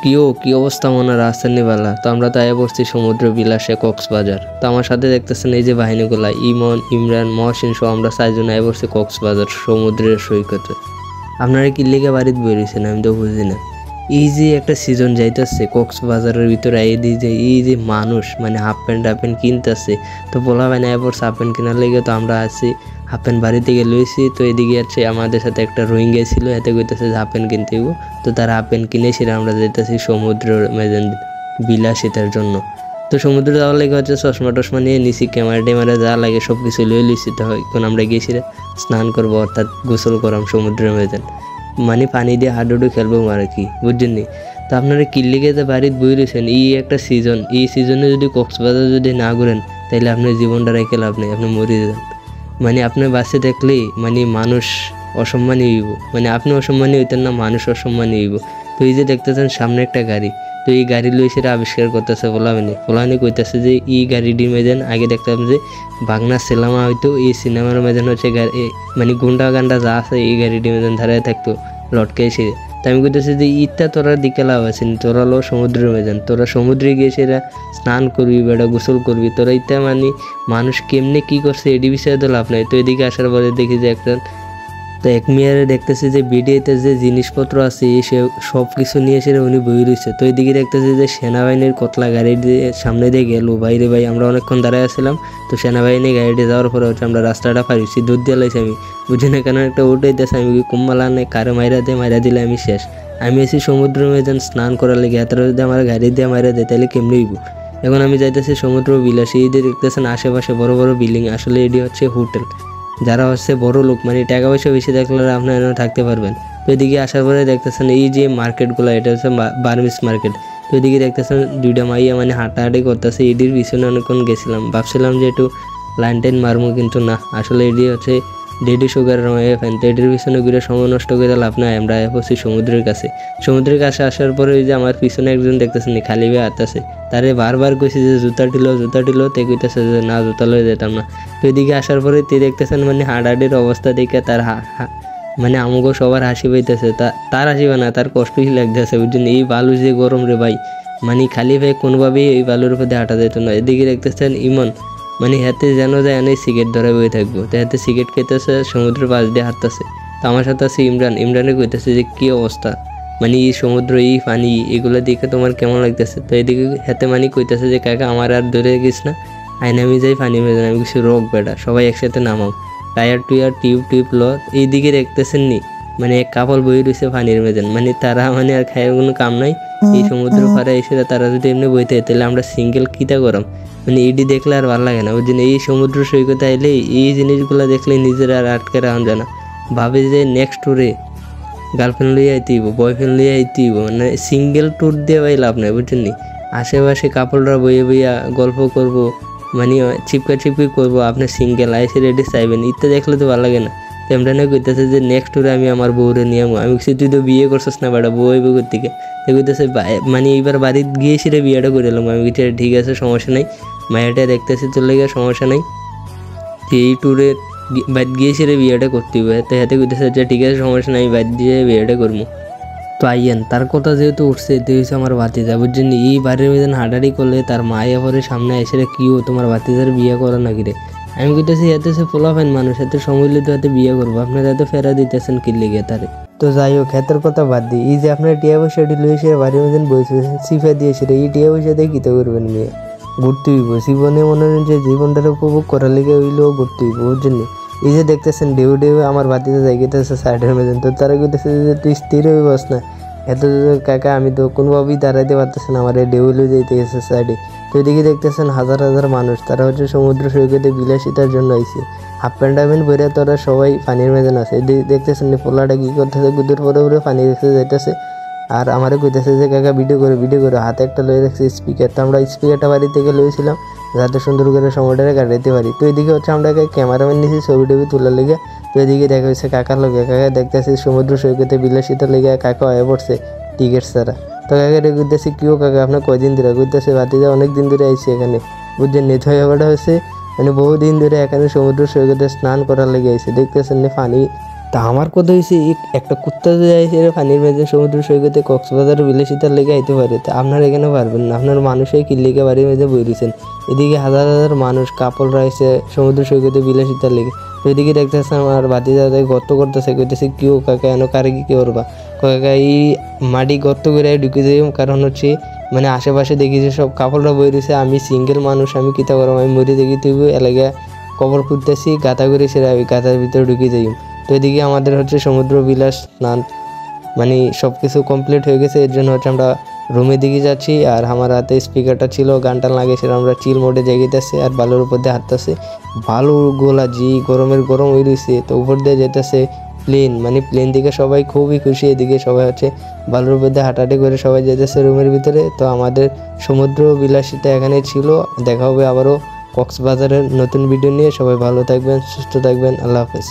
কি অবস্থা মনে রাস্তার নিবালা। তো আমরা তো আয়া পড়ছি সমুদ্র বিলাসে কক্সবাজার। তো আমার সাথে দেখতেছেন এই যে বাহিনীগুলা ইমন, ইমরান, মহসিন সহ আমরা 4 জন আয়া পড়ছি কক্সবাজার সমুদ্রের সৈকতে। আপনারা কি লিগে বাড়িতে বেরিয়েছেন আমি তো বুঝি না। এই যে একটা সিজন যাইতেছে কক্সবাজারের ভিতরে এই যে মানুষ মানে হাফ প্যান্ট কিনতেছে। তো বলা হয় না এবার হাফ প্যান্ট কেনার লেগে তো আমরা আছি হাফ প্যান্ট বাড়ি থেকে লইছি। তো এদিকে আছে আমাদের সাথে একটা রোহিঙ্গা ছিল, এতে কইতেছে যে হাফ প্যান্ট কিনতে হইব। তো তারা হাফ প্যান্ট কিনে সেটা আমরা যেতেছি সমুদ্র বিলাসিতার জন্য। তো সমুদ্রে যাওয়ার লাগে হচ্ছে চশমা টশমা নিয়ে নিছি, ক্যামেরা যা লাগে সব কিছু লয়ে লিছি। তো এখন আমরা গেছি স্নান করবো, অর্থাৎ গোসল করাম সমুদ্রের মেজান, মানে পানি দিয়ে হাডুডু খেলবো আর কি, বুঝছেন নি। তো আপনারা কিল্লিকে যে বাড়িতে বই রয়েছেন, এই একটা সিজন, এই সিজনে যদি কক্সবাজার যদি না ঘুরেন তাহলে আপনার জীবনটা রেখে লাভ নেই, আপনি মরে যান। মানে আপনার বাসে দেখলেই মানে মানুষ অসম্মানী হইব, মানে আপনি অসম্মানী হইতেন না, মানুষ অসম্মানী হইব। তো এই যে দেখতেছেন সামনে একটা গাড়ি, তো এই গাড়ি লই সেটা আবিষ্কার করতেছে ফলানি কইতেছে যে এই গাড়িটির মেজান আগে দেখতাম যে বাংলা সিনেমা হয়তো এই সিনেমার মেজান হচ্ছে মানে গুন্ডা গান্ডা যা আছে এই গাড়িটির মেজান ধারায় থাকতো লটকে এসে। তো আমি কইতেছি যে ইত্যা তোরা দিকে লাভ আছে, তোরা লো সমুদ্রের মেজান, তোরা সমুদ্রে গিয়ে সেরা স্নান করবি বেটা, গোসল করবি, তোরা ইত্যা মানে মানুষ কেমনে কী করছে এডি বিষয়ে তো লাভ নাই। তো এদিকে আসার পরে দেখি যে একটা তো এক মেয়ারে দেখতেছি যে বিডিএতে যে জিনিসপত্র আছে সে সব কিছু নিয়ে এসে উনি বই রয়েছে। তো এদিকে দেখতেছি যে সেনাবাহিনীর কতলা গাড়ি দিয়ে সামনে দিয়ে গেল বাইরে ভাই, আমরা অনেকক্ষণ দাঁড়ায় আসছিলাম। তো সেনাবাহিনী গাড়িতে যাওয়ার পরে হচ্ছে আমরা রাস্তাটা পারিছি, দুধ দিয়ে লাইছি আমি, বুঝি না কেন একটা উঠাইতেছে, আমি কুম্বালা নেই কারে মাইরা দিলে আমি শেষ। আমি এসে সমুদ্রের মেজান স্নান করার লেগে, এত যদি আমার গাড়ি দিয়ে মাইরা দেয় তাহলে কেমনি হইব। এখন আমি যাইতেছি সমুদ্র বিলাসী, এদের দেখতেছেন আশেপাশে বড় বড় বিল্ডিং, আসলে এটি হচ্ছে হোটেল। যারা হচ্ছে বড় লোক মানে টাকা পয়সা বেশি দেখলে আপনারা এখানে থাকতে পারবেন। তো এদিকে আসার পরে দেখতেছেন এই যে মার্কেটগুলো, এটা হচ্ছে বার্মিস মার্কেট। তো এদিকে দেখতেছেন দুইটা মাইয়া মানে হাঁটাহাঁটি করতেছে, এটির পিছনে অনেকক্ষণ গেছিলাম, ভাবছিলাম যে একটু লাইন টাইন মারবো, কিন্তু না, আসলে এটি হচ্ছে ডেডি সুগারের ফ্যান। তো এটির পিছনে ঘুরে সময় নষ্ট করে লাভ নাই, আমরা পড়ছি সমুদ্রের কাছে আসার পরে ওই যে আমার পিছনে একজন দেখতেছেন খালি ভাই আসতেছে, তারে বারবার কইছি যে জুতা টিলো তে কইতেছে যে না জুতা লয়ে যেতাম না। তো এদিকে আসার পরে তে দেখতেছেন মানে হাঁটাহাঁটির অবস্থা দেখে তার মানে আমাকেও সবার হাসি পাইতেছে, তার হাসিবে না, তার কষ্টই লাগতেছে, বুঝছেন। এই বালু যে গরম রে ভাই, মানে খালি ভাই কোনোভাবেই এই বালুর উপর দিয়ে হাঁটা যেত না। এদিকে দেখতেছেন ইমন মানে হাতে যেন যায় এনেই সিগারেট ধরে বয়ে থাকবো, তো হাতে সিগারেট খেতেছে, সমুদ্রের পাশ দিয়ে হাঁটতেছে। তো আমার সাথে আছে ইমরানে কইতেছে যে কী অবস্থা, মানে এই সমুদ্র এই পানি এগুলো দেখে তোমার কেমন লাগতেছে। তো এদিকে হাতে মানে কইতেছে যে কাকা আমার আর ধরে গেছ না, আইন আমি যাই পানি মেজে, আমি কিছু রোগ বেটা, সবাই একসাথে নামাও, টায়ার টুয়ার টিউব ল। এইদিকে দেখতেছেন নি মানে এক কাপল বই রয়েছে পানির মেজান, মানে তারা মানে আর খাইয়ের কোনো কাম নাই। এই সমুদ্র পাড়ে এসে তারা যদি এমনি বইতে তাহলে আমরা সিঙ্গেল কিতা করাম, মানে এটি দেখলে আর ভালো লাগে না, বুঝছেন। এই সমুদ্র সৈকতে আইলে এই জিনিসগুলো দেখলে নিজের আর আটকে রাখা যায় না, ভাবে যে নেক্সট ট্যুরে গার্লফ্রেন্ড লইয়া আইতেইব, বয়ফ্রেন্ড লইয়া আইতেইব, মানে সিঙ্গেল ট্যুর দিয়ে ভাই লাভ নাই, বুঝছেন নি। আশেপাশে কাপড়রা বইয়া গল্প করব, মানে চিপকি করবো, আপনার সিঙ্গেল আইসে রেডি চাইবেন, ইত্যা দেখলে তো ভালো লাগে না। তো এমরানে কইতেছে যে নেক্সট ট্যুরে আমি আমার বউরে নিয়ে আমি কিছু তুই তো বিয়ে করছিস না বেটা, বউ হইব থেকে। তো কইতেছে মানে এইবার বাড়িতে গিয়েছি রে বিয়েটা করে এলাম। আমি কিছু ঠিক আছে সমস্যা নাই, মায়াটা দেখতেছি তোর লেগে সমস্যা নাই, এই ট্যুরে বাদ গিয়েছি রে বিয়েটা করতে হবে। তো হাতে কইতেছে যে ঠিক আছে সমস্যা নাই, বাদ দিয়ে বিয়েটা করবো। তো আইয়েন তার কথা যেহেতু উঠছে, এতে হয়েছে আমার ভাতিজা, বুঝছেন। এই বাড়ির মেয়েদের হাঁটাহাঁটি করলে তার মায়া পরে সামনে এসে কি ও তোমার ভাতিজার বিয়ে করা নাকি রে। আমি কইতেছি এতে সে পোলাফেন মানুষ, এতে সময় তো হাতে বিয়ে করবো, আপনারা এত ফেরা দিতেছেন কি লেগে তারে। তো যাই হোক ক্ষেতের কথা বাদ দিই, এই যে আপনার টিয়া পয়সাটি লইছে বাড়ির মধ্যে বসে চিফা দিয়েছে রে, এই টিয়া পয়সা দিয়ে কীতে করবেন মেয়ে, ঘুরতে হইব জীবনে, মনে হয় যে জীবনটার উপভোগ করার লেগে হইলেও ঘুরতে হইব, বুঝছেন। এই যে দেখতেছেন ঢেউ আমার বাতিতে যাই গেতেছে সাইডের মেজেন, তো তারা কইতেছে যে তুই স্থির হয়ে বস না, এত কাকা আমি তো কোনোভাবেই দাঁড়াইতে পারতেছি না, আমার ঢেউ লয়ে যাইতে গেছে সাইডে। তো এদিকে দেখতেছেন হাজার হাজার মানুষ, তারা হচ্ছে সমুদ্র সৈকতে বিলাসিতার জন্য আইছে, হাফ প্যান্ট ভরে তারা সবাই পানির মেজান আছে। দেখতেছেন পোলাটা কী করতেছে, গুদের পরে পানি রেখে যাইতেছে, আর আমারও কইতেছে যে কাকা ভিডিও করে হাতে একটা লয়ে রাখছে স্পিকার। তো আমরা স্পিকারটা বাড়ি থেকে লইছিলাম যাতে সুন্দর করে সময়টারে কাটাইতে পারি। তো এদিকে হচ্ছে আমরা ক্যামেরাম্যান নিয়েছি ছবি টবি তোলার লেগে। তো এদিকে দেখা হচ্ছে কাকার লগে, কাকা দেখতেছি সমুদ্র সৈকতে বিলাসিতার লেগে কাকা হয়ে পড়ছে টিকিট ছাড়া। তো কাকারে কইতেছি কিও কাকা আপনার কয়দিন ধরে, কইতেছে ভাতিজা অনেক দিন ধরে আইসি এখানে, বুঝছেন। নেট হয়ে যাওয়াটা হচ্ছে মানে বহুদিন ধরে এখানে সমুদ্র সৈকতে স্নান করার লেগে আইসে, দেখতেছেন পানি তা আমার কথা হয়েছে একটা কুত্তা যদি আইসে পানির মাঝে সমুদ্র সৈকতে কক্সবাজার বিলাসিতার লেগে আইতে পারে, তো আপনারা এখানে পারবেন না? আপনার মানুষই কি লেগে বাড়ির মাঝে বই রয়েছেন, এদিকে হাজার হাজার মানুষ কাপড়রা এসে সমুদ্র সৈকতে বিলাসিতার লেগে, তো এদিকে দেখতেছে আমার বাতি দাদা গর্ত করতেছে, কইতেছে কেউ কাকা এনে কারে কি করবা, কাকা এই মাটি গর্ত করে ঢুকে যাই, কারণ হচ্ছে মানে আশেপাশে দেখি যে সব কাপড়রা বই রয়েছে, আমি সিঙ্গেল মানুষ, আমি কিতা করবো, আমি মরে দেখি তুই এলাকা কবর খুঁজতেছি, গাঁথা করে সেরা ওই গাঁথার ভিতরে ঢুকে যাই। তো এদিকে আমাদের হচ্ছে সমুদ্র বিলাস স্নান মানে সব কিছু কমপ্লিট হয়ে গেছে, এর জন্য হচ্ছে আমরা রুমের দিকে যাচ্ছি। আর আমার হাতে স্পিকারটা ছিল, গানটা লাগে, সেটা আমরা চিল মোডে জাগিতেছি আর বালুর উপর দিয়ে হাঁটতেছে, বালুর গোলা জি গরমের গরম হয়ে রয়েছে, তো উপর দিয়ে যেতেছে প্লেন, মানে প্লেন দিকে সবাই খুবই খুশি, এদিকে সবাই হচ্ছে বালুর উপর দিয়ে হাঁটাহাঁটি করে সবাই যেতেছে রুমের ভিতরে। তো আমাদের সমুদ্র বিলাসিতা এখানে ছিল, দেখা হবে আবারও কক্সবাজারের নতুন ভিডিও নিয়ে। সবাই ভালো থাকবেন, সুস্থ থাকবেন, আল্লাহ হাফেজ।